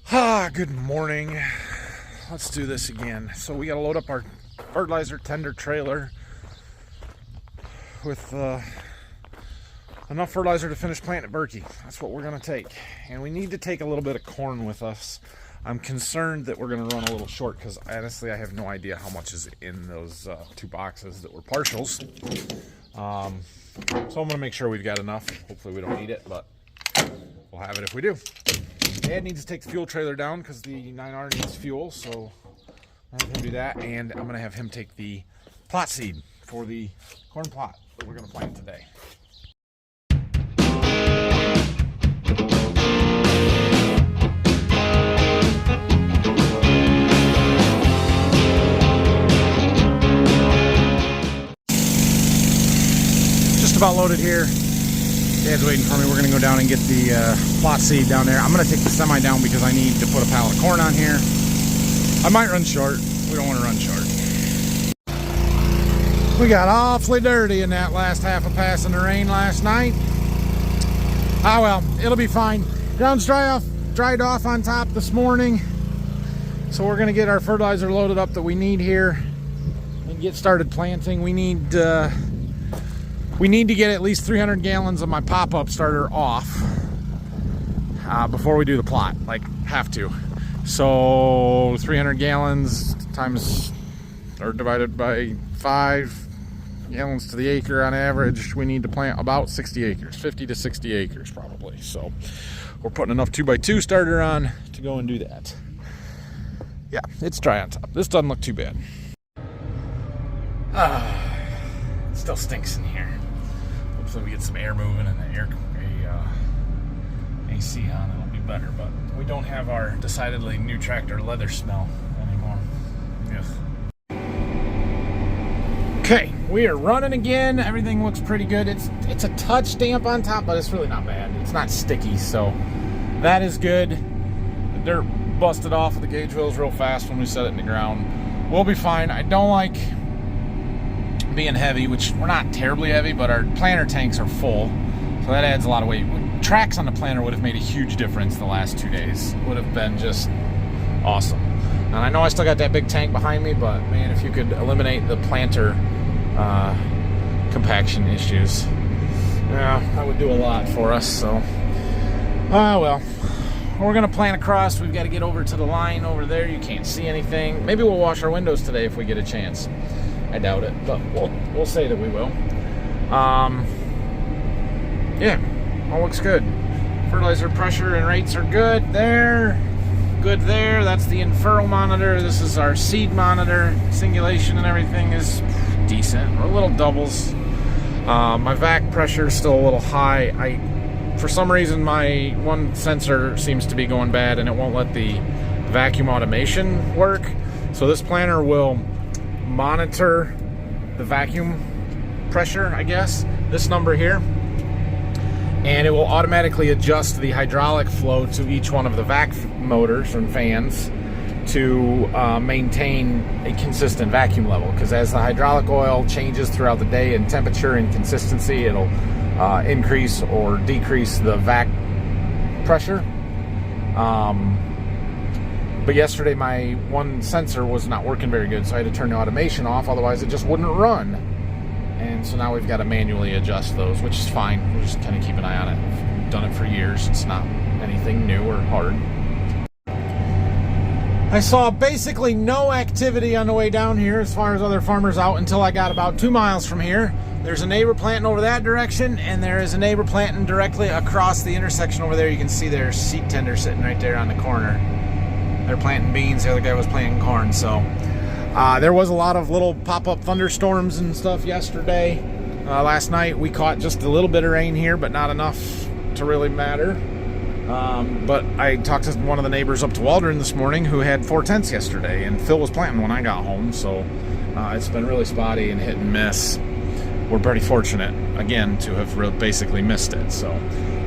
Good morning. Let's do this again. So we got to load up our fertilizer tender trailer with enough fertilizer to finish planting at Berkey. That's what we're going to take. And we need to take a little bit of corn with us. I'm concerned that we're going to run a little short because honestly I have no idea how much is in those two boxes that were partials. So I'm going to make sure we've got enough. Hopefully we don't need it, but we'll have it if we do. Dad needs to take the fuel trailer down because the 9R needs fuel, so I'm going to do that. And I'm going to have him take the plot seed for the corn plot that we're going to plant today. Just about loaded here. Dad's waiting for me. We're going to go down and get the plot seed down there. I'm going to take the semi down because I need to put a pallet of corn on here. I might run short. We don't want to run short. We got awfully dirty in that last half of passing the rain last night. Ah well, it'll be fine. Ground's dried off on top this morning. So we're going to get our fertilizer loaded up that we need here and get started planting. We need to get at least 300 gallons of my pop-up starter off before we do the plot, like have to. So 300 gallons times or divided by 5 gallons to the acre on average, we need to plant about 60 acres, 50 to 60 acres probably. So we're putting enough 2x2 starter on to go and do that. Yeah, it's dry on top. This doesn't look too bad. It still stinks in here. Hopefully we get some air moving and the AC on, it'll be better. But we don't have our decidedly new tractor leather smell anymore. Ugh. Okay, we are running again. Everything looks pretty good. It's a touch damp on top, but it's really not bad. It's not sticky, so that is good. The dirt busted off of the gauge wheels real fast when we set it in the ground. We'll be fine. I don't like being heavy, which we're not terribly heavy, but our planter tanks are full, so that adds a lot of weight. Tracks on the planter would have made a huge difference the last 2 days. Would have been just awesome. And I know I still got that big tank behind me, but man, if you could eliminate the planter compaction issues, yeah, that would do a lot for us. So well, we're gonna plant across. We've got to get over to the line over there. You can't see anything. Maybe we'll wash our windows today if we get a chance. I doubt it, but we'll say that we will. Yeah, all looks good. Fertilizer pressure and rates are good there. Good there. That's the in-furrow monitor. This is our seed monitor. Singulation and everything is decent. We're a little doubles. My vac pressure is still a little high. For some reason, my one sensor seems to be going bad and it won't let the vacuum automation work. So this planter will monitor the vacuum pressure, I guess, this number here, and it will automatically adjust the hydraulic flow to each one of the vac motors and fans to maintain a consistent vacuum level, because as the hydraulic oil changes throughout the day in temperature and consistency, it'll increase or decrease the vac pressure. But yesterday my one sensor was not working very good, so I had to turn the automation off, otherwise it just wouldn't run. And so now we've got to manually adjust those, which is fine. We'll just kind of keep an eye on it. We've done it for years. It's not anything new or hard. I saw basically no activity on the way down here as far as other farmers out until I got about 2 miles from here. There's a neighbor planting over that direction, and there is a neighbor planting directly across the intersection over there. You can see their seed tender sitting right there on the corner. They're planting beans, the other guy was planting corn. So there was a lot of little pop-up thunderstorms and stuff yesterday. Last night we caught just a little bit of rain here, but not enough to really matter. But I talked to one of the neighbors up to Waldron this morning who had 4/10 yesterday, and Phil was planting when I got home. So it's been really spotty and hit and miss. We're pretty fortunate, again, to have basically missed it. So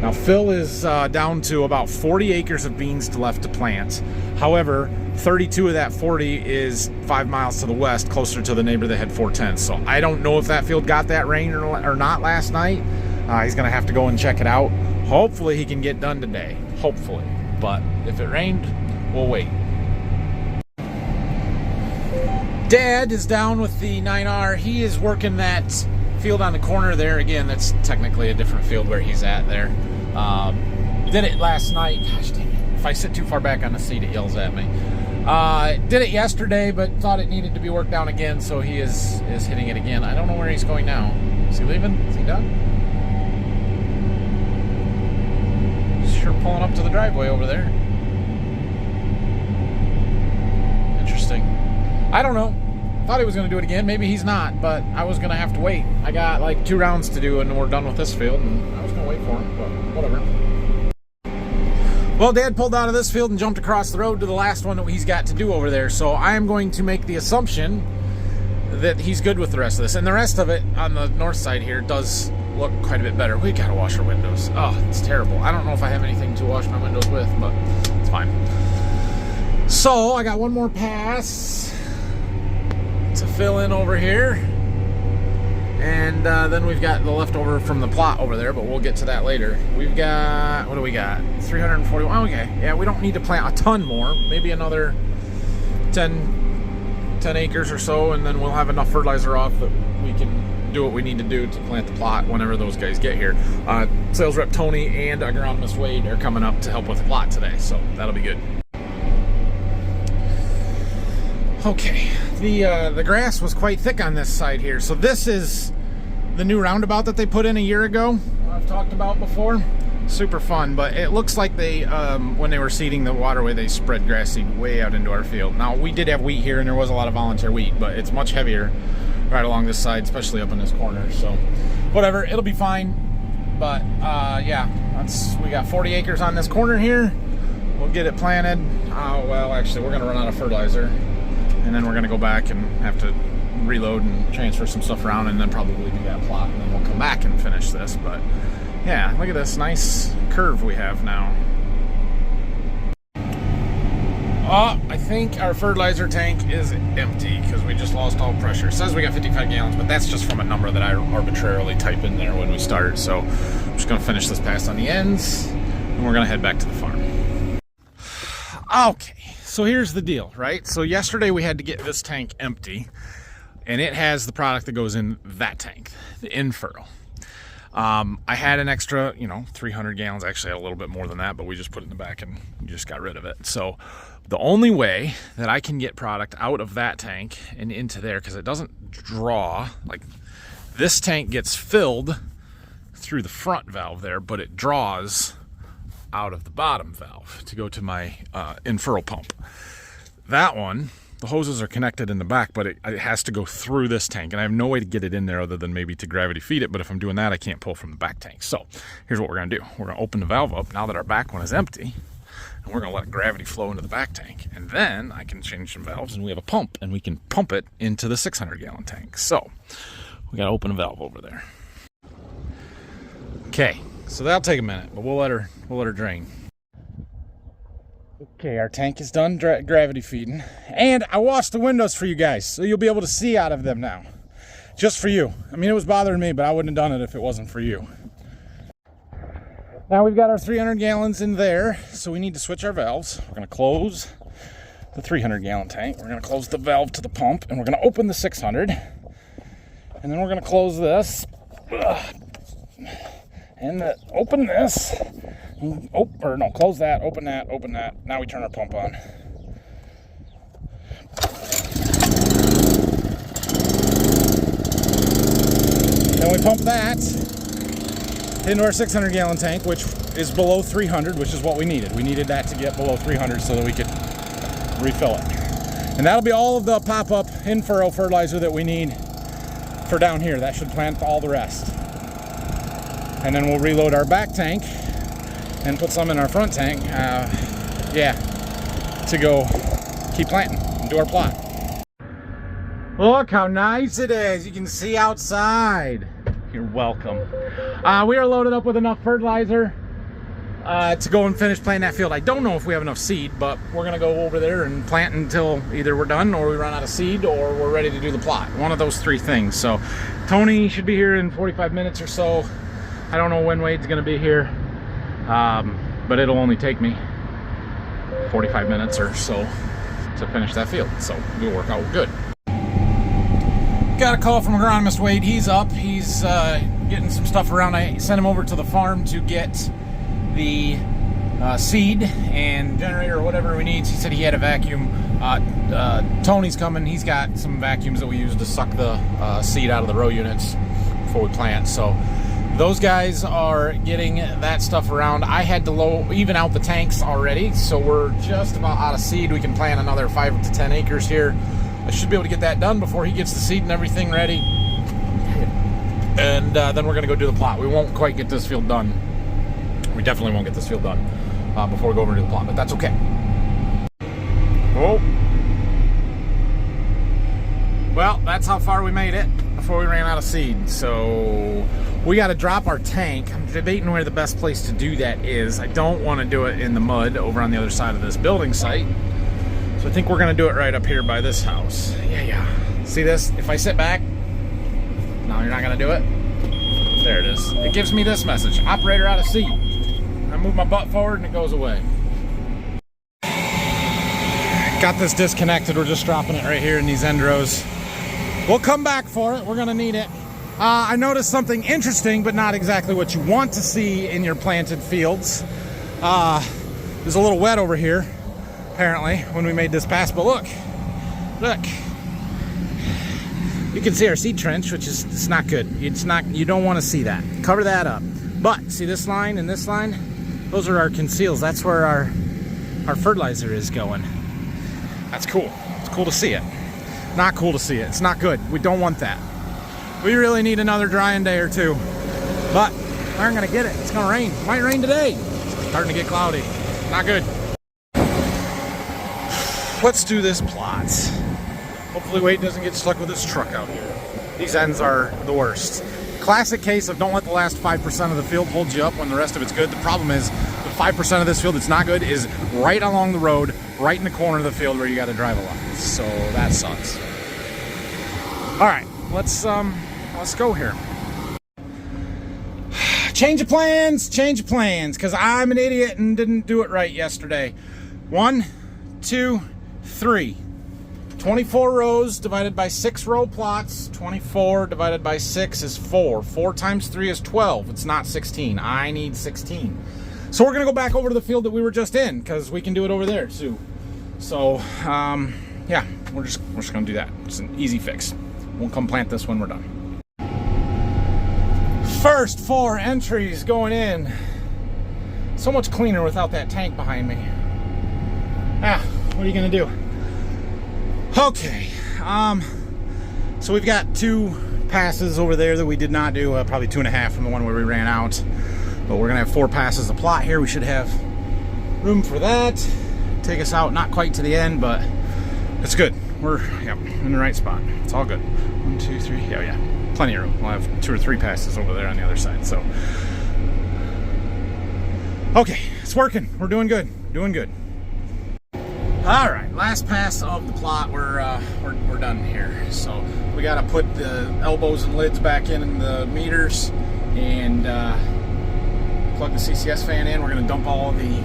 now Phil is down to about 40 acres of beans left to plant. However, 32 of that 40 is 5 miles to the west, closer to the neighbor that had 4/10. So I don't know if that field got that rain or not last night. He's going to have to go and check it out. Hopefully he can get done today. Hopefully. but if it rained, we'll wait. Dad is down with the 9R. He is working that field on the corner there. Again, that's technically a different field where he's at there. Did it last night. Gosh dang it. If I sit too far back on the seat, it yells at me. Did it yesterday, but thought it needed to be worked down again, so he is hitting it again. I don't know where he's going now. Is he leaving? Is he done? Sure pulling up to the driveway over there. Interesting. I don't know. Thought he was going to do it again. Maybe he's not, but I was going to have to wait. I got like 2 rounds to do, and we're done with this field, and I was going to wait for him, but whatever. Well, Dad pulled out of this field and jumped across the road to the last one that he's got to do over there, so I am going to make the assumption that he's good with the rest of this. And the rest of it on the north side here does look quite a bit better. We got to wash our windows. Oh, it's terrible. I don't know if I have anything to wash my windows with, but it's fine. So I got one more pass to fill in over here, and then we've got the leftover from the plot over there, but we'll get to that later. We've got, what do we got? 341. Okay, yeah, we don't need to plant a ton more, maybe another 10 acres or so, and then we'll have enough fertilizer off that we can do what we need to do to plant the plot whenever those guys get here. Sales rep Tony and agronomist Wade are coming up to help with the plot today, so that'll be good. Okay, the grass was quite thick on this side here. So this is the new roundabout that they put in a year ago. I've talked about before. Super fun, but it looks like they, when they were seeding the waterway, they spread grass seed way out into our field. Now, we did have wheat here, and there was a lot of volunteer wheat, but it's much heavier right along this side, especially up in this corner. So, whatever, it'll be fine. But, yeah, we got 40 acres on this corner here. We'll get it planted. Well, actually, we're going to run out of fertilizer. And then we're going to go back and have to reload and transfer some stuff around, and then probably do that plot, and then we'll come back and finish this. But yeah, look at this nice curve we have now. Oh, I think our fertilizer tank is empty because we just lost all pressure. It says we got 55 gallons, but that's just from a number that I arbitrarily type in there when we start. So I'm just going to finish this pass on the ends, and we're going to head back to the farm. Okay. So here's the deal, right? So yesterday we had to get this tank empty, and it has the product that goes in that tank, the infurl. I had an extra, 300 gallons. Actually, I had a little bit more than that, but we just put it in the back and just got rid of it. So the only way that I can get product out of that tank and into there, because it doesn't draw, like this tank gets filled through the front valve there, but it draws out of the bottom valve to go to my infurl pump. That one, the hoses are connected in the back, but it has to go through this tank, and I have no way to get it in there other than maybe to gravity feed it. But if I'm doing that, I can't pull from the back tank. So here's what we're going to do. We're going to open the valve up now that our back one is empty, and we're going to let gravity flow into the back tank, and then I can change some valves, and we have a pump, and we can pump it into the 600-gallon tank. So we got to open a valve over there. Okay. So that'll take a minute, but we'll let her drain. Okay, our tank is done gravity feeding, and I washed the windows for you guys, so you'll be able to see out of them now. Just for you. I mean, it was bothering me, but I wouldn't have done it if it wasn't for you. Now we've got our 300 gallons in there, so we need to switch our valves. We're going to close the 300-gallon tank. We're going to close the valve to the pump, and we're going to open the 600, and then we're going to close this. And open this. Close that, open that, open that. Now we turn our pump on. Then we pump that into our 600-gallon tank, which is below 300, which is what we needed. We needed that to get below 300 so that we could refill it. And that'll be all of the pop-up infurl fertilizer that we need for down here. That should plant all the rest. And then we'll reload our back tank and put some in our front tank, to go keep planting and do our plot. Look how nice it is. You can see outside. You're welcome. We are loaded up with enough fertilizer to go and finish planting that field. I don't know if we have enough seed, but we're going to go over there and plant until either we're done or we run out of seed or we're ready to do the plot. One of those three things. So Tony should be here in 45 minutes or so. I don't know when Wade's going to be here, but it'll only take me 45 minutes or so to finish that field, so it'll work out good. Got a call from agronomist Wade. He's up. He's getting some stuff around. I sent him over to the farm to get the seed and generator or whatever we need. He said he had a vacuum. Tony's coming. He's got some vacuums that we use to suck the seed out of the row units before we plant. So those guys are getting that stuff around. I had to even out the tanks already, so we're just about out of seed. We can plant another 5 to 10 acres here. I should be able to get that done before he gets the seed and everything ready. And then we're going to go do the plot. We won't quite get this field done. We definitely won't get this field done before we go over to the plot, but that's okay. Oh. Well, that's how far we made it before we ran out of seed. So we got to drop our tank. I'm debating where the best place to do that is. I don't want to do it in the mud over on the other side of this building site. So I think we're going to do it right up here by this house. Yeah. See this? If I sit back, no, you're not going to do it. There it is. It gives me this message: operator out of seat. I move my butt forward and it goes away. Got this disconnected. We're just dropping it right here in these end rows. We'll come back for it. We're going to need it. I noticed something interesting, but not exactly what you want to see in your planted fields. There's a little wet over here, apparently, when we made this pass. But look. You can see our seed trench, which is, it's not good. You don't want to see that. Cover that up. But see this line and this line? Those are our conceals. That's where our fertilizer is going. That's cool. It's cool to see it. Not cool to see it. It's not good. We don't want that. We really need another drying day or two. But we aren't going to get it. It's going to rain. It might rain today. It's starting to get cloudy. Not good. Let's do this plot. Hopefully Wade doesn't get stuck with his truck out here. These ends are the worst. Classic case of don't let the last 5% of the field hold you up when the rest of it's good. The problem is the 5% of this field that's not good is right along the road, right in the corner of the field where you got to drive a lot. So that sucks. All right, let's go here. Change of plans, because I'm an idiot and didn't do it right yesterday. 1, 2, 3. 24 rows divided by 6 row plots. 24 divided by 6 is 4. 4 times 3 is 12. It's not 16. I need 16. So we're going to go back over to the field that we were just in, because we can do it over there too. So, yeah, we're just going to do that. It's an easy fix. We'll come plant this when we're done. First 4 entries going in. So much cleaner without that tank behind me. What are you going to do? Okay, so we've got 2 passes over there that we did not do, probably 2.5 from the one where we ran out. But we're gonna have 4 passes to plot here. We should have room for that. Take us out, not quite to the end, but it's good. We're in the right spot. It's all good. 1, 2, 3, yeah, plenty of room. We'll have 2 or 3 passes over there on the other side. So, okay, it's working. We're doing good. All right, last pass of the plot. We're done here. So we got to put the elbows and lids back in the meters and plug the CCS fan in. We're going to dump all the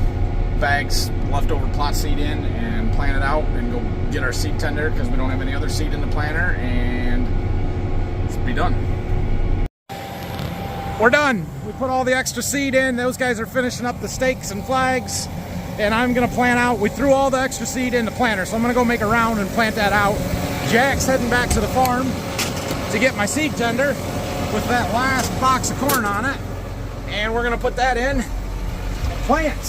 bags leftover plot seed in and plant it out and go get our seed tender because we don't have any other seed in the planter, and let's be done. We're done. We put all the extra seed in. Those guys are finishing up the stakes and flags. And I'm gonna plant out. We threw all the extra seed in the planter, so I'm gonna go make a round and plant that out. Jack's heading back to the farm to get my seed tender with that last box of corn on it. And we're gonna put that in and plant.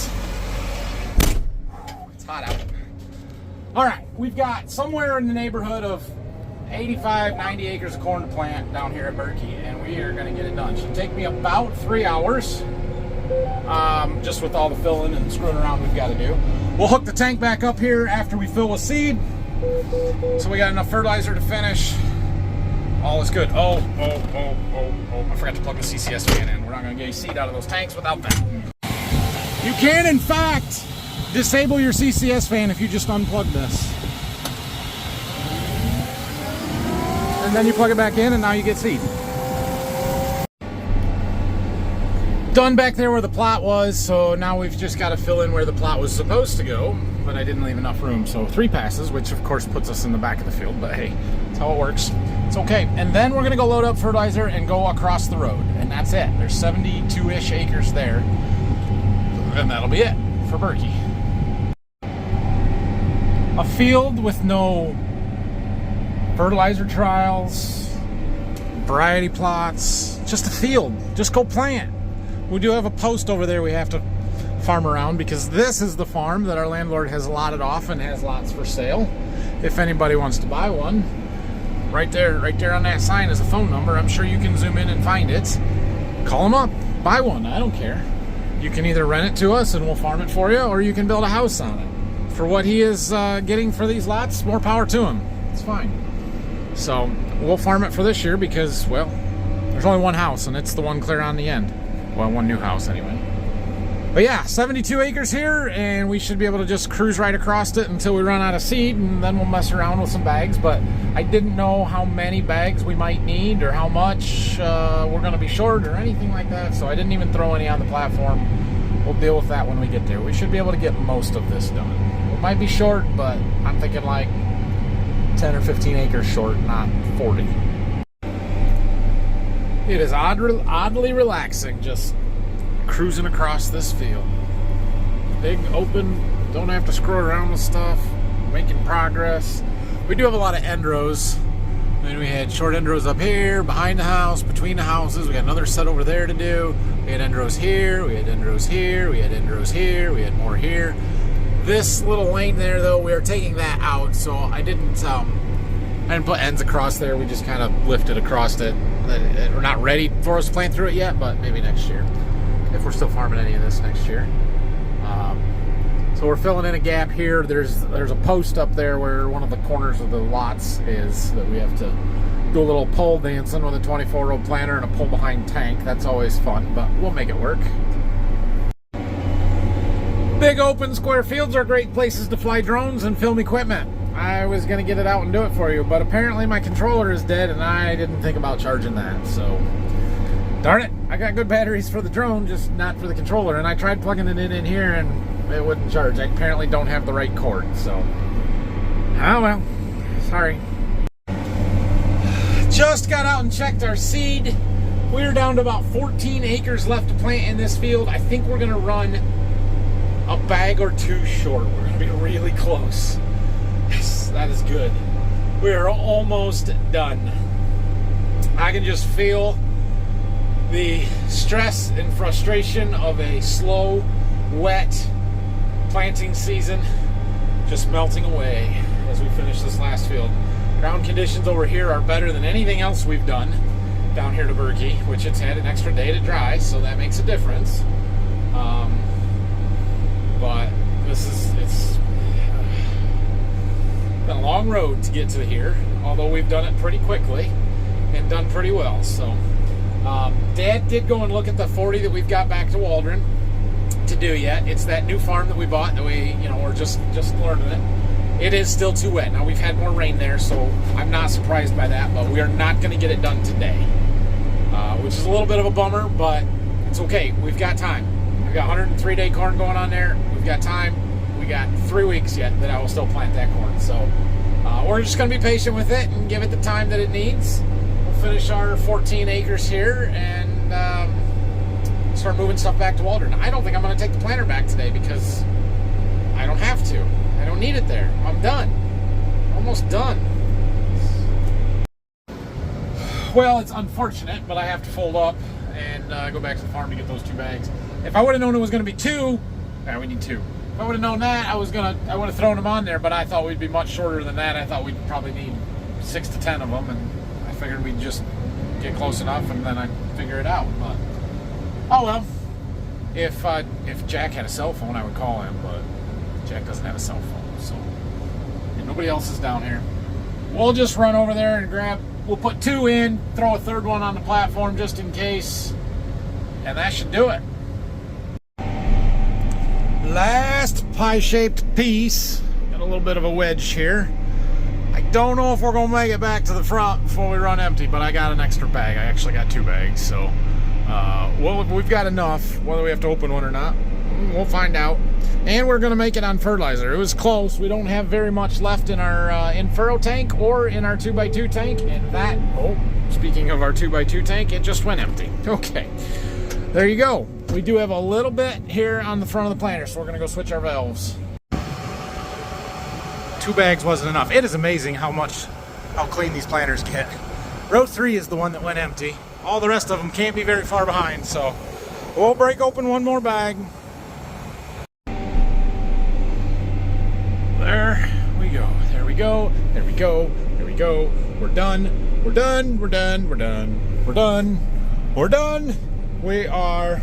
It's hot out. All right, we've got somewhere in the neighborhood of 85, 90 acres of corn to plant down here at Berkey, and we are gonna get it done. It should take me about 3 hours. Just with all the filling and screwing around we've got to do. We'll hook the tank back up here after we fill with seed, so we got enough fertilizer to finish. All is good. Oh, I forgot to plug the CCS fan in. We're not going to get any seed out of those tanks without that. You can, in fact, disable your CCS fan if you just unplug this. And then you plug it back in and now you get seed. Done back there where the plot was, so now we've just got to fill in where the plot was supposed to go, but I didn't leave enough room, so 3 passes, which of course puts us in the back of the field, but hey, that's how it works. It's okay. And then we're gonna go load up fertilizer and go across the road, and that's it. There's 72-ish acres there, and that'll be it for Berkey. A field with no fertilizer trials, variety plots, just a field. Just go plant. We do have a post over there we have to farm around because this is the farm that our landlord has lotted off and has lots for sale. If anybody wants to buy one, right there on that sign is a phone number. I'm sure you can zoom in and find it. Call them up, buy one, I don't care. You can either rent it to us and we'll farm it for you, or you can build a house on it. For what he is getting for these lots, more power to him. It's fine. So we'll farm it for this year because, well, there's only one house and it's the one clear on the end. Well, one new house anyway. But yeah, 72 acres here, and we should be able to just cruise right across it until we run out of seed, and then we'll mess around with some bags. But I didn't know how many bags we might need or how much we're going to be short or anything like that, so I didn't even throw any on the platform. We'll deal with that when we get there. We should be able to get most of this done. It might be short, but I'm thinking like 10 or 15 acres short, not 40. It is oddly relaxing just cruising across this field. Big, open, don't have to screw around with stuff, making progress. We do have a lot of end rows. I mean, we had short end rows up here, behind the house, between the houses. We got another set over there to do. We had end rows here, we had end rows here, we had end rows here, we had more here. This little lane there, though, we are taking that out, so I didn't put ends across there. We just kind of lifted across it. We're not ready for us to plant through it yet, but maybe next year, if we're still farming any of this next year. So we're filling in a gap here. There's a post up there where one of the corners of the lots is that we have to do a little pole dancing with a 24-row planter and a pull behind tank. That's always fun, but we'll make it work. Big open square fields are great places to fly drones and film equipment. I was going to get it out and do it for you, but apparently my controller is dead and I didn't think about charging that, so darn it. I got good batteries for the drone, just not for the controller, and I tried plugging it in here and it wouldn't charge. I apparently don't have the right cord, so oh well, sorry. Just got out and checked our seed. We're down to about 14 acres left to plant in this field. I think we're going to run a bag or two short. We're going to be really close. Yes, that is good. We are almost done. I can just feel the stress and frustration of a slow, wet planting season just melting away as we finish this last field. Ground conditions over here are better than anything else we've done down here to Berkey, which it's had an extra day to dry, so that makes a difference. But it's been a long road to get to here, although we've done it pretty quickly and done pretty well. So Dad did go and look at the 40 that we've got back to Waldron to do yet. It's that new farm that we bought that we're just learning it. It is still too wet. Now we've had more rain there, so I'm not surprised by that, but we are not going to get it done today, which is a little bit of a bummer, but it's okay. We've got time. We've got 103-day corn going on there. We've got time. We got 3 weeks yet that I will still plant that corn. So we're just going to be patient with it and give it the time that it needs. We'll finish our 14 acres here and start moving stuff back to Waldron. I don't think I'm going to take the planter back today because I don't have to. I don't need it there. I'm done. Almost done. Well, it's unfortunate, but I have to fold up and go back to the farm to get those 2 bags. If I would have known it was going to be 2, we need 2. If I would have known that, I would have thrown them on there, but I thought we'd be much shorter than that. I thought we'd probably need 6 to 10 of them, and I figured we'd just get close enough and then I'd figure it out. But oh well. If Jack had a cell phone, I would call him, but Jack doesn't have a cell phone, so and nobody else is down here. We'll just run over there and we'll put 2 in, throw a 3rd one on the platform just in case, and that should do it. Last pie-shaped piece. Got a little bit of a wedge here. I don't know if we're going to make it back to the front before we run empty, but I got an extra bag. I actually got 2 bags, so Well, we've got enough. Whether we have to open one or not, we'll find out. And we're going to make it on fertilizer. It was close. We don't have very much left in our in-furrow tank or in our 2x2 tank. And that, speaking of our 2x2 tank, it just went empty. Okay, there you go. We do have a little bit here on the front of the planter, so we're going to go switch our valves. 2 bags wasn't enough. It is amazing how clean these planters get. Row 3 is the one that went empty. All the rest of them can't be very far behind, so we'll break open one more bag. There we go. There we go. There we go. There we go. We're done. We're done. We're done. We're done. We're done. We're done. We are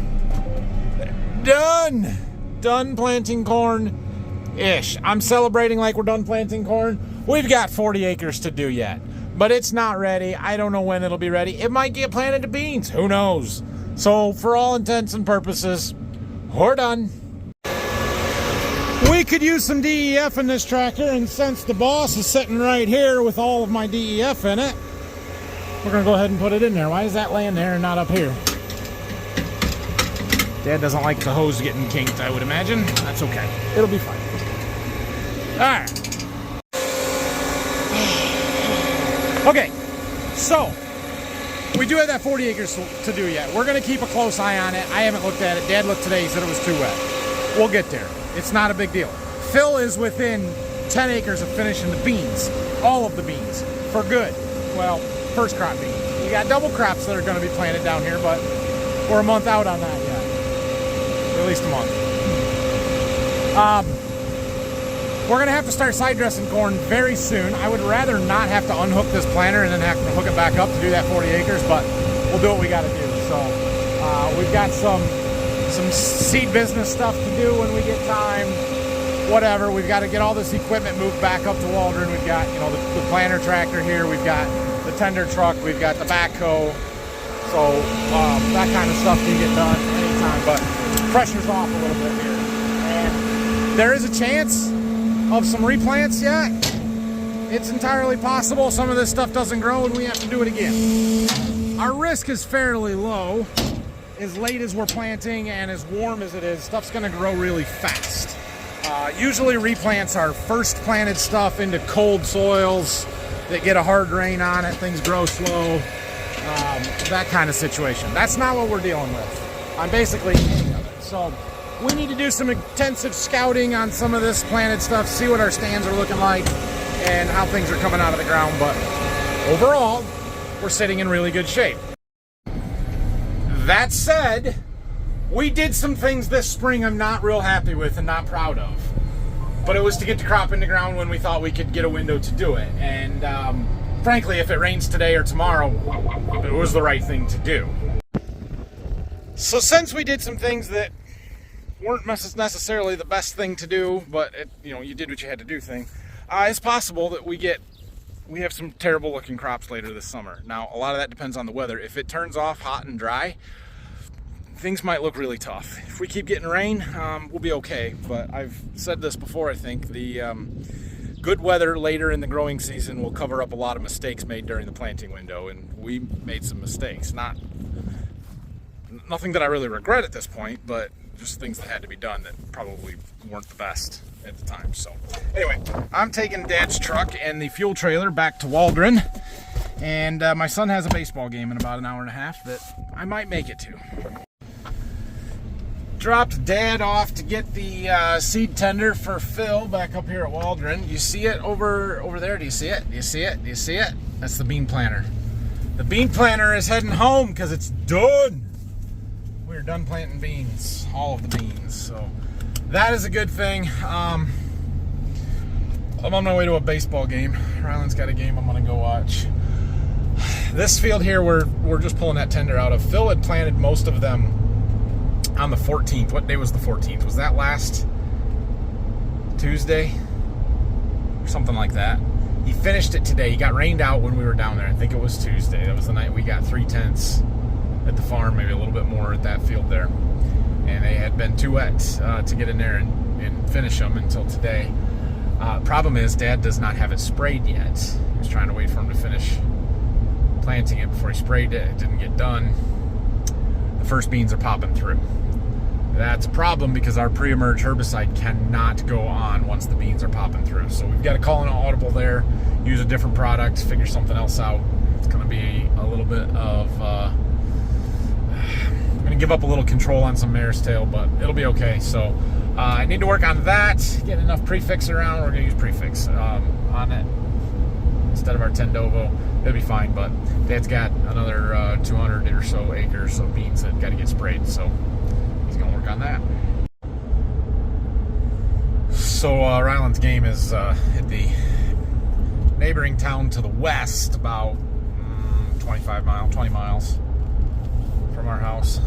done. Done planting corn-ish. I'm celebrating like we're done planting corn. We've got 40 acres to do yet, but it's not ready. I don't know when it'll be ready. It might get planted to beans. Who knows? So for all intents and purposes, we're done. We could use some DEF in this tractor, and since the boss is sitting right here with all of my DEF in it, we're going to go ahead and put it in there. Why is that laying there and not up here? Dad doesn't like the hose getting kinked, I would imagine. That's okay. It'll be fine. All right. Okay, so we do have that 40 acres to do yet. We're going to keep a close eye on it. I haven't looked at it. Dad looked today. He said it was too wet. We'll get there. It's not a big deal. Phil is within 10 acres of finishing the beans, all of the beans, for good. Well, first crop beans. You got double crops that are going to be planted down here, but we're a month out on that yet. At least a month. We're going to have to start side dressing corn very soon. I would rather not have to unhook this planter and then have to hook it back up to do that 40 acres, but we'll do what we got to do. So we've got some seed business stuff to do when we get time. Whatever. We've got to get all this equipment moved back up to Waldron. We've got, the planter tractor here. We've got the tender truck. We've got the backhoe. So that kind of stuff can get done anytime, but pressure's off a little bit here. And there is a chance of some replants yet. It's entirely possible some of this stuff doesn't grow and we have to do it again. Our risk is fairly low. As late as we're planting and as warm as it is, stuff's going to grow really fast. Usually replants are first planted stuff into cold soils that get a hard rain on it. Things grow slow. That kind of situation. That's not what we're dealing with on basically any of it. So we need to do some intensive scouting on some of this planted stuff, see what our stands are looking like and how things are coming out of the ground. But overall, we're sitting in really good shape. That said, we did some things this spring I'm not real happy with and not proud of. But it was to get the crop in the ground when we thought we could get a window to do it. And frankly, if it rains today or tomorrow, it was the right thing to do. So since we did some things that weren't necessarily the best thing to do, but you did what you had to do thing, it's possible that we have some terrible looking crops later this summer. Now, a lot of that depends on the weather. If it turns off hot and dry, things might look really tough. If we keep getting rain, we'll be okay. But I've said this before, I think. The good weather later in the growing season will cover up a lot of mistakes made during the planting window, and we made some mistakes. Nothing that I really regret at this point, but just things that had to be done that probably weren't the best at the time. So anyway, I'm taking Dad's truck and the fuel trailer back to Waldron, and my son has a baseball game in about an hour and a half that I might make it to. Dropped Dad off to get the seed tender for Phil back up here at Waldron. You see it over there? Do you see it? Do you see it? Do you see it? That's the bean planter. The bean planter is heading home because it's done. We're done planting beans, all of the beans. So that is a good thing. I'm on my way to a baseball game. Ryland's got a game I'm gonna go watch. This field here, we're just pulling that tender out of. Phil had planted most of them on the 14th. What day was the 14th? Was that last Tuesday? Or something like that. He finished it today. He got rained out when we were down there. I think it was Tuesday. That was the night we got 3/10 at the farm, maybe a little bit more at that field there. And they had been too wet to get in there and finish them until today. Problem is, Dad does not have it sprayed yet. He was trying to wait for him to finish planting it before he sprayed it. It didn't get done. the first beans are popping through. That's a problem because our pre-emerge herbicide cannot go on once the beans are popping through. So we've got to call an audible there, use a different product, figure something else out. It's going to be a little bit of, I'm going to give up a little control on some mare's tail, but it'll be okay. So I need to work on that, get enough prefix around. We're going to use prefix on it instead of our Tendovo. It'll be fine, but Dad's got another 200 or so acres of beans that got to get sprayed. So he's going to work on that. So Ryland's game is at the neighboring town to the west, about 20 miles from our house.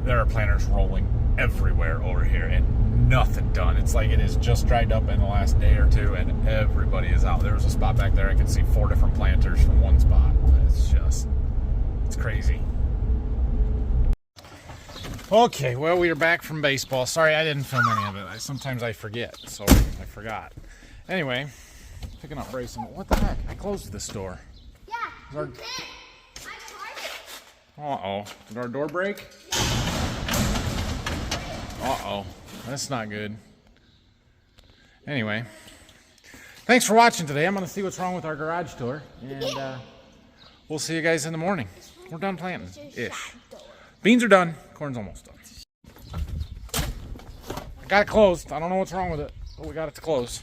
There are planters rolling everywhere over here and nothing done. It's like it has just dried up in the last day or two and everybody is out. There was a spot back there I could see 4 different planters from one spot. It's crazy. Okay, well, we are back from baseball. Sorry I didn't film any of it. Sometimes I forget, so I forgot. Anyway, picking up Brayson. What the heck? I closed this door. Yeah, you did. I tried it. Uh-oh. Did our door break? Uh-oh. That's not good. Anyway, thanks for watching today. I'm going to see what's wrong with our garage door, and we'll see you guys in the morning. We're done planting-ish. Beans are done. Corn's almost done. I got it closed. I don't know what's wrong with it, but we got it to close.